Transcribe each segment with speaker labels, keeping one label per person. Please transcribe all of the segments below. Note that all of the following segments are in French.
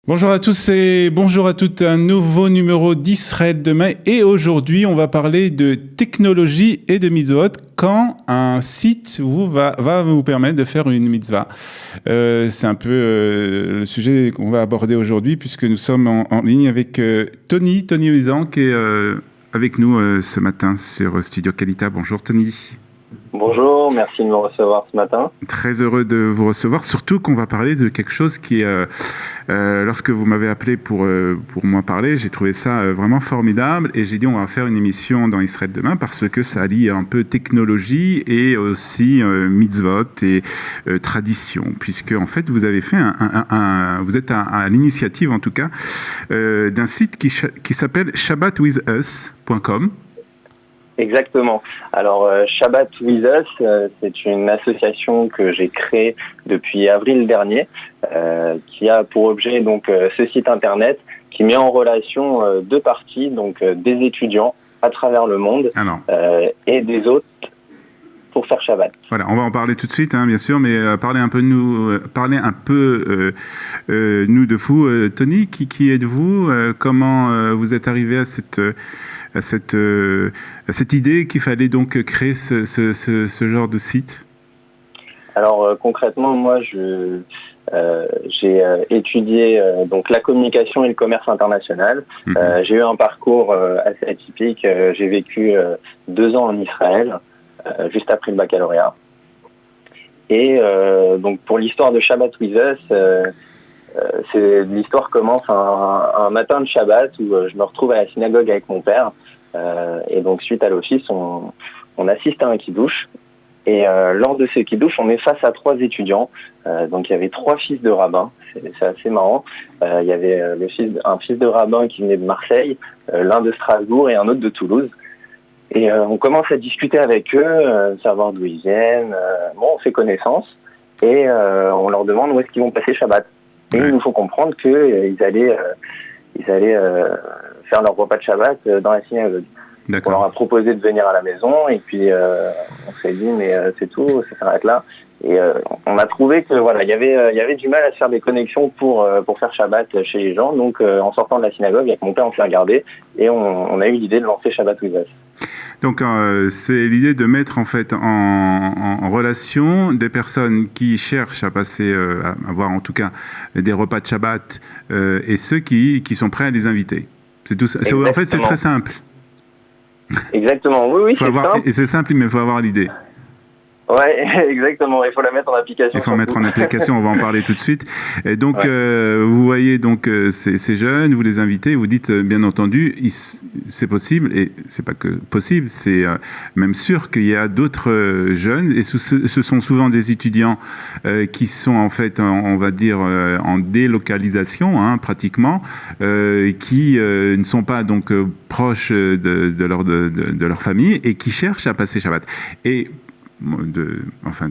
Speaker 1: Bonjour à tous et bonjour à toutes, un nouveau numéro d'Israël demain et aujourd'hui on va parler de technologie et de mitzvot quand un site va vous permettre de faire une mitzvah. C'est un peu le sujet qu'on va aborder aujourd'hui puisque nous sommes en ligne avec Tony Huizan qui est avec nous ce matin sur Studio Kalita. Bonjour Tony.
Speaker 2: Bonjour, merci de me recevoir ce matin.
Speaker 1: Très heureux de vous recevoir, surtout qu'on va parler de quelque chose qui est... lorsque vous m'avez appelé pour m'en parler, j'ai trouvé ça vraiment formidable et j'ai dit on va faire une émission dans Israël demain parce que ça allie un peu technologie et aussi mitzvot et tradition, puisque en fait vous avez fait vous êtes à l'initiative en tout cas d'un site qui s'appelle shabbatwithus.com.
Speaker 2: Exactement. Alors, Shabbat with Us, c'est une association que j'ai créée depuis avril dernier, qui a pour objet donc ce site internet qui met en relation deux parties, donc des étudiants à travers le monde et des autres pour faire Shabbat.
Speaker 1: Voilà, on va en parler tout de suite, bien sûr, mais parler un peu de nous, nous de vous. Tony, qui êtes-vous comment vous êtes arrivé à cette idée qu'il fallait donc créer ce genre de site?
Speaker 2: Alors concrètement, moi j'ai étudié donc la communication et le commerce international. J'ai eu un parcours assez atypique. J'ai vécu 2 ans en Israël, juste après le baccalauréat. Et donc pour l'histoire de Shabbat with Us, l'histoire commence un matin de Shabbat où je me retrouve à la synagogue avec mon père. Et donc suite à l'office, on assiste à un kiddush. Et lors de ce kiddush, on est face à 3 étudiants. Donc il y avait 3 fils de rabbins. C'est assez marrant. Il y avait un fils de rabbin qui venait de Marseille, l'un de Strasbourg et un autre de Toulouse. Et on commence à discuter avec eux, savoir d'où ils viennent. On fait connaissance et on leur demande où est-ce qu'ils vont passer Shabbat. Et ils nous font comprendre qu'ils allaient faire leur repas de Shabbat dans la synagogue. On leur a proposé de venir à la maison et puis on s'est dit mais c'est tout, ça s'arrête là. Et on a trouvé que voilà, il y avait du mal à se faire des connexions pour faire Shabbat chez les gens. Donc en sortant de la synagogue avec mon père, on s'est regardé et on a eu l'idée de lancer Shabbat with Us.
Speaker 1: Donc c'est l'idée de mettre en fait en relation des personnes qui cherchent à passer, à avoir en tout cas des repas de Shabbat et ceux qui sont prêts à les inviter. C'est tout ça. En fait, c'est très simple.
Speaker 2: Exactement. Oui, c'est simple.
Speaker 1: Et c'est simple, mais il faut avoir l'idée.
Speaker 2: Ouais, exactement. Il faut la mettre en application.
Speaker 1: Il faut la mettre en application. On va en parler tout de suite. Et donc, vous voyez donc ces jeunes, vous les invitez, vous dites bien entendu, c'est possible et c'est pas que possible, c'est même sûr qu'il y a d'autres jeunes et ce sont souvent des étudiants qui sont en fait, on va dire, en délocalisation, pratiquement, qui ne sont pas donc proches de leur famille et qui cherchent à passer Shabbat. Et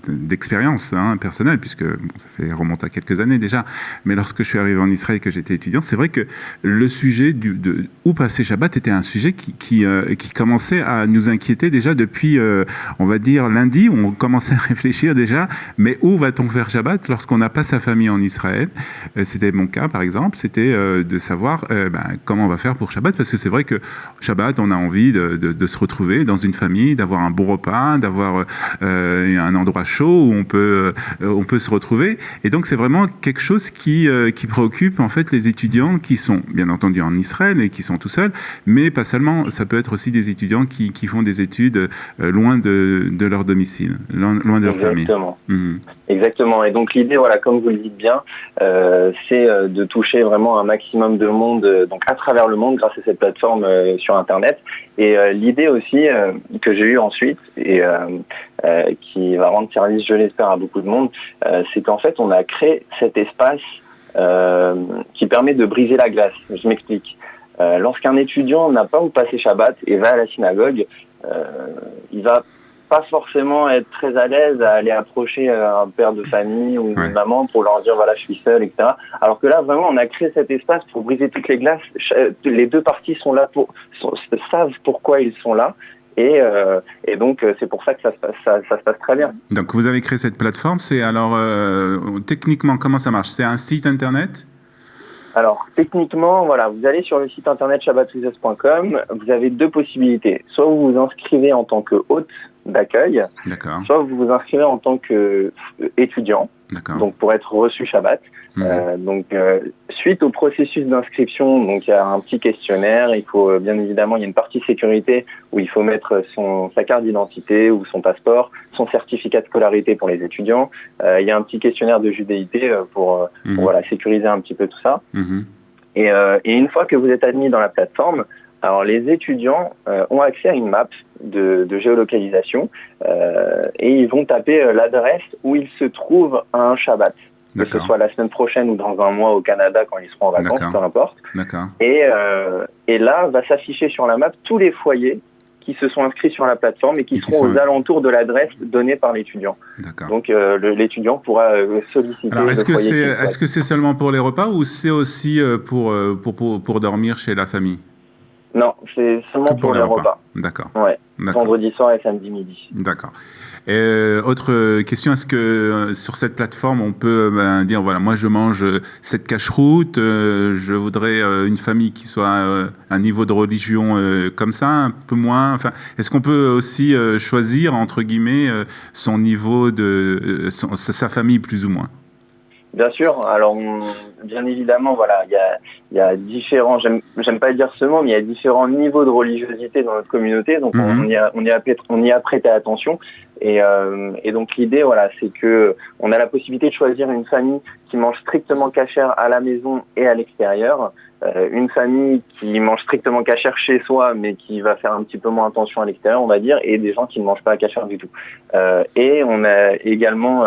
Speaker 1: d'expérience personnelle, puisque ça remonte à quelques années déjà, mais lorsque je suis arrivé en Israël et que j'étais étudiant, c'est vrai que le sujet de où passer Shabbat était un sujet qui commençait à nous inquiéter déjà depuis, on va dire, lundi, où on commençait à réfléchir déjà, mais où va-t-on faire Shabbat lorsqu'on n'a pas sa famille en Israël? C'était mon cas, par exemple, c'était de savoir comment on va faire pour Shabbat, parce que c'est vrai que Shabbat, on a envie de se retrouver dans une famille, d'avoir un bon repas, d'avoir un endroit chaud où on peut se retrouver, et donc c'est vraiment quelque chose qui préoccupe en fait les étudiants qui sont bien entendu en Israël et qui sont tout seuls, mais pas seulement, ça peut être aussi des étudiants qui font des études loin de leur domicile, loin de leur famille.
Speaker 2: Exactement, et donc l'idée, voilà, comme vous le dites bien, c'est de toucher vraiment un maximum de monde, donc à travers le monde grâce à cette plateforme sur Internet. Et l'idée aussi que j'ai eue ensuite, et qui va rendre service, je l'espère, à beaucoup de monde, c'est qu'en fait, on a créé cet espace qui permet de briser la glace. Je m'explique. Lorsqu'un étudiant n'a pas où passer Shabbat et va à la synagogue, il va pas forcément être très à l'aise à aller approcher un père de famille ou une maman pour leur dire voilà, je suis seul, etc. Alors que là, vraiment, on a créé cet espace pour briser toutes les glaces. Les deux parties sont là savent pourquoi ils sont là. Et donc, c'est pour ça que ça se passe très bien.
Speaker 1: Donc, vous avez créé cette plateforme. C'est alors, techniquement, comment ça marche? C'est un site internet?
Speaker 2: Alors, techniquement, voilà, vous allez sur le site internet shabbatwithus.com, vous avez deux possibilités. Soit vous vous inscrivez en tant que hôte d'accueil,
Speaker 1: D'accord.
Speaker 2: soit vous vous inscrivez en tant qu'étudiant, donc pour être reçu Shabbat. Suite au processus d'inscription, donc il y a un petit questionnaire, il faut bien évidemment, il y a une partie sécurité où il faut mettre sa carte d'identité ou son passeport, son certificat de scolarité pour les étudiants. Il y a un petit questionnaire de judéité pour voilà, sécuriser un petit peu tout ça. Et une fois que vous êtes admis dans la plateforme, alors les étudiants ont accès à une map de géolocalisation et ils vont taper l'adresse où ils se trouvent à un Shabbat. Que ce soit la semaine prochaine ou dans un mois au Canada quand ils seront en vacances, peu importe. Et là, va s'afficher sur la map tous les foyers qui se sont inscrits sur la plateforme et qui seront aux alentours de l'adresse donnée par l'étudiant. Donc l'étudiant pourra solliciter.
Speaker 1: Alors est-ce que c'est seulement pour les repas ou c'est aussi pour dormir chez la famille?
Speaker 2: Non, c'est seulement pour les repas.
Speaker 1: D'accord.
Speaker 2: Ouais. Vendredi soir et samedi midi.
Speaker 1: D'accord. Et autre question, est-ce que sur cette plateforme, on peut dire, voilà, moi je mange cette cache-route, je voudrais une famille qui soit à un niveau de religion comme ça, un peu moins. Enfin, est-ce qu'on peut aussi choisir, entre guillemets, son niveau sa famille plus ou moins?
Speaker 2: Bien sûr. Alors, bien évidemment, voilà, il y a différents, j'aime pas dire ce mot, mais il y a différents niveaux de religiosité dans notre communauté. Donc, on y a prêté attention. Et donc, l'idée, voilà, c'est que on a la possibilité de choisir une famille qui mange strictement cachère à la maison et à l'extérieur. Une famille qui mange strictement cachère chez soi, mais qui va faire un petit peu moins attention à l'extérieur, on va dire, et des gens qui ne mangent pas cachère du tout. Et on a également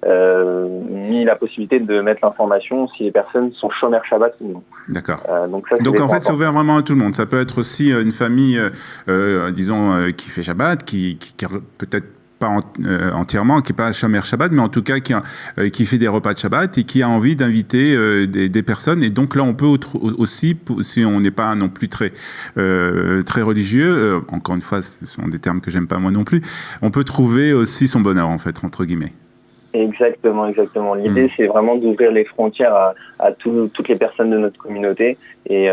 Speaker 2: mis la possibilité de mettre l'information si les personnes sont chômeurs Shabbat ou non.
Speaker 1: D'accord. Donc en fait, c'est ouvert vraiment à tout le monde. Ça peut être aussi une famille, disons, qui fait Shabbat, qui peut-être pas entièrement, qui n'est pas chômeur Shabbat, mais en tout cas qui fait des repas de Shabbat et qui a envie d'inviter des personnes. Et donc là, on peut aussi, si on n'est pas non plus très religieux, encore une fois, ce sont des termes que j'aime pas moi non plus, on peut trouver aussi son bonheur, en fait, entre guillemets.
Speaker 2: Exactement. L'idée, c'est vraiment d'ouvrir les frontières à toutes les personnes de notre communauté et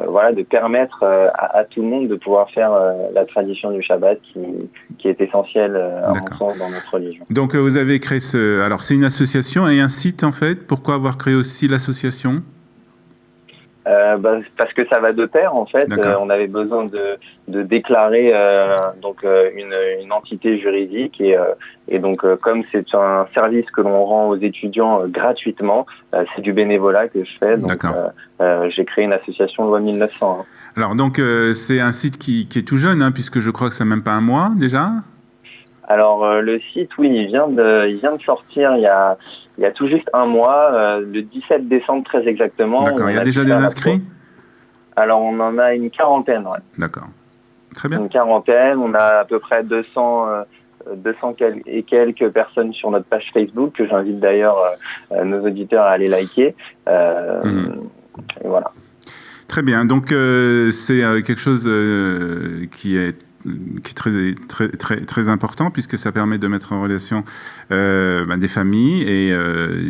Speaker 2: voilà, de permettre à tout le monde de pouvoir faire la tradition du Shabbat qui est essentielle à mon sens dans notre religion.
Speaker 1: Donc vous avez créé alors c'est une association et un site en fait. Pourquoi avoir créé aussi l'association?
Speaker 2: Parce que ça va de pair en fait. On avait besoin de déclarer une entité juridique et donc comme c'est un service que l'on rend aux étudiants gratuitement, c'est du bénévolat que je fais. Donc j'ai créé une association loi 1900.
Speaker 1: Alors donc c'est un site qui est tout jeune puisque je crois que c'est même pas un mois déjà.
Speaker 2: Alors le site, oui, il vient de sortir il y a tout juste un mois, le 17 décembre très exactement.
Speaker 1: D'accord, il y a déjà des inscrits?
Speaker 2: Alors on en a une quarantaine, ouais.
Speaker 1: D'accord, très bien.
Speaker 2: Une quarantaine, on a à peu près 200 et quelques personnes sur notre page Facebook, que j'invite d'ailleurs nos auditeurs à aller liker. Et voilà.
Speaker 1: Très bien, donc c'est quelque chose qui est très important puisque ça permet de mettre en relation des familles et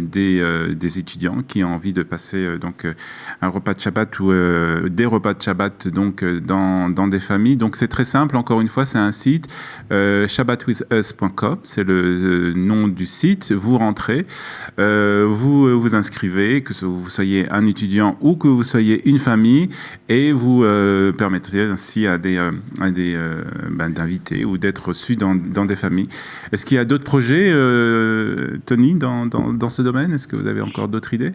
Speaker 1: des étudiants qui ont envie de passer un repas de Shabbat ou des repas de Shabbat donc dans des familles. Donc c'est très simple, encore une fois, c'est un site shabbatwithus.com, c'est le nom du site. Vous rentrez, vous vous inscrivez, que vous soyez un étudiant ou que vous soyez une famille, et vous permettrez ainsi à d'inviter ou d'être reçu dans des familles. Est-ce qu'il y a d'autres projets, Tony, dans ce domaine? Est-ce que vous avez encore d'autres idées?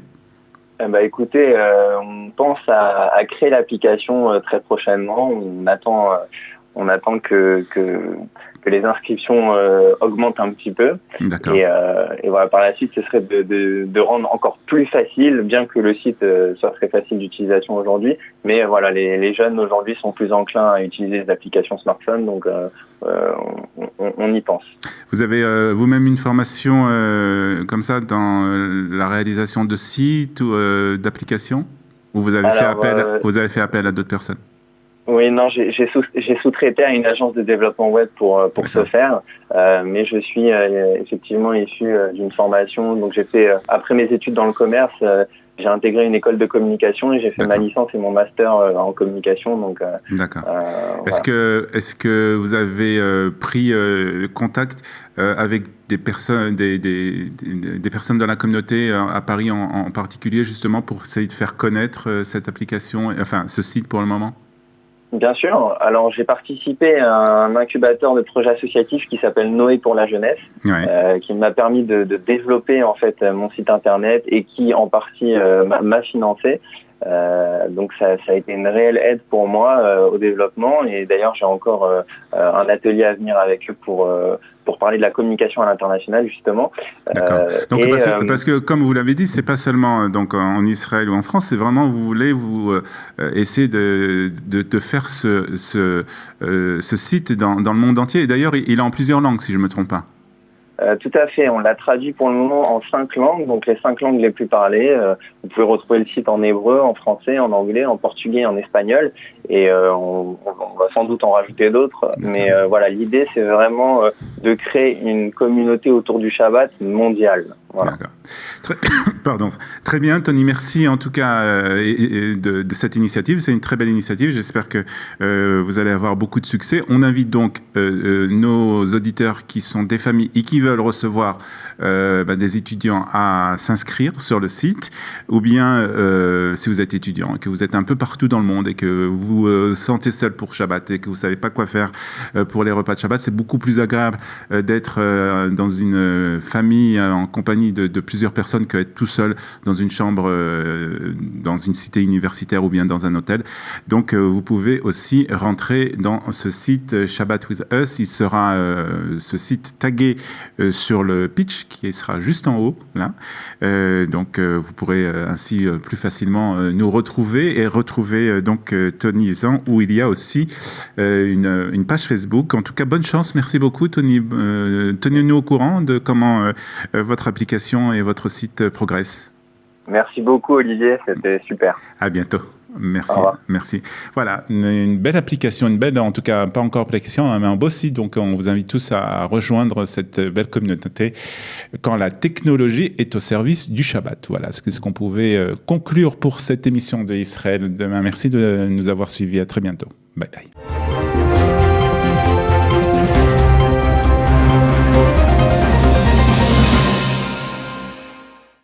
Speaker 2: Écoutez, on pense à créer l'application très prochainement. On attend que les inscriptions augmentent un petit peu.
Speaker 1: D'accord.
Speaker 2: Et voilà, par la suite, ce serait de rendre encore plus facile, bien que le site soit très facile d'utilisation aujourd'hui. Mais voilà, les jeunes aujourd'hui sont plus enclins à utiliser les applications smartphone, donc on y pense.
Speaker 1: Vous avez vous-même une formation comme ça dans la réalisation de sites ou d'applications, ou vous avez fait appel à d'autres personnes?
Speaker 2: Oui, non, j'ai sous-traité à une agence de développement web pour ce faire, mais je suis effectivement issu d'une formation. Donc j'ai fait après mes études dans le commerce, j'ai intégré une école de communication et j'ai fait ma licence et mon master en communication. Donc,
Speaker 1: d'accord.
Speaker 2: Voilà.
Speaker 1: Est-ce que vous avez pris contact avec des personnes, des personnes dans la communauté à Paris en particulier, justement, pour essayer de faire connaître cette application, enfin ce site pour le moment?
Speaker 2: Bien sûr. Alors, j'ai participé à un incubateur de projets associatifs qui s'appelle Noé pour la jeunesse,
Speaker 1: Ouais.
Speaker 2: qui m'a permis de développer en fait mon site internet et qui en partie m'a financé. Donc ça a été une réelle aide pour moi au développement, et d'ailleurs j'ai encore un atelier à venir avec eux pour parler de la communication à l'international justement.
Speaker 1: D'accord. Donc parce que comme vous l'avez dit, c'est pas seulement donc en Israël ou en France, c'est vraiment vous voulez essayer de faire ce site dans le monde entier. Et d'ailleurs, il est en plusieurs langues, si je me trompe pas.
Speaker 2: Tout à fait, on l'a traduit pour le moment en 5 langues, donc les 5 langues les plus parlées. Vous pouvez retrouver le site en hébreu, en français, en anglais, en portugais, en espagnol, et on va sans doute en rajouter d'autres. Mais voilà, l'idée c'est vraiment de créer une communauté autour du Shabbat mondiale. Voilà.
Speaker 1: D'accord. Très bien, Tony. Merci en tout cas de cette initiative. C'est une très belle initiative. J'espère que vous allez avoir beaucoup de succès. On invite donc nos auditeurs qui sont des familles et qui veulent recevoir des étudiants à s'inscrire sur le site, ou bien si vous êtes étudiant et que vous êtes un peu partout dans le monde et que vous vous sentez seul pour Shabbat et que vous savez pas quoi faire pour les repas de Shabbat, c'est beaucoup plus agréable d'être dans une famille en compagnie de plusieurs personnes que être tout seul dans une chambre, dans une cité universitaire ou bien dans un hôtel. Donc, vous pouvez aussi rentrer dans ce site Shabbat with Us. Il sera ce site tagué sur le pitch qui sera juste en haut, là. Donc, vous pourrez ainsi plus facilement nous retrouver et retrouver donc Tony Usan, où il y a aussi une page Facebook. En tout cas, bonne chance. Merci beaucoup, Tony. Tenez-nous au courant de comment votre application et votre site progressent.
Speaker 2: Merci beaucoup, Olivier, c'était super.
Speaker 1: À bientôt. Merci, merci. Voilà, une belle application, une belle, en tout cas pas encore application, mais un beau site. Donc on vous invite tous à rejoindre cette belle communauté quand la technologie est au service du Shabbat. Voilà, c'est ce qu'on pouvait conclure pour cette émission de Israël demain. Merci de nous avoir suivis. À très bientôt. Bye bye.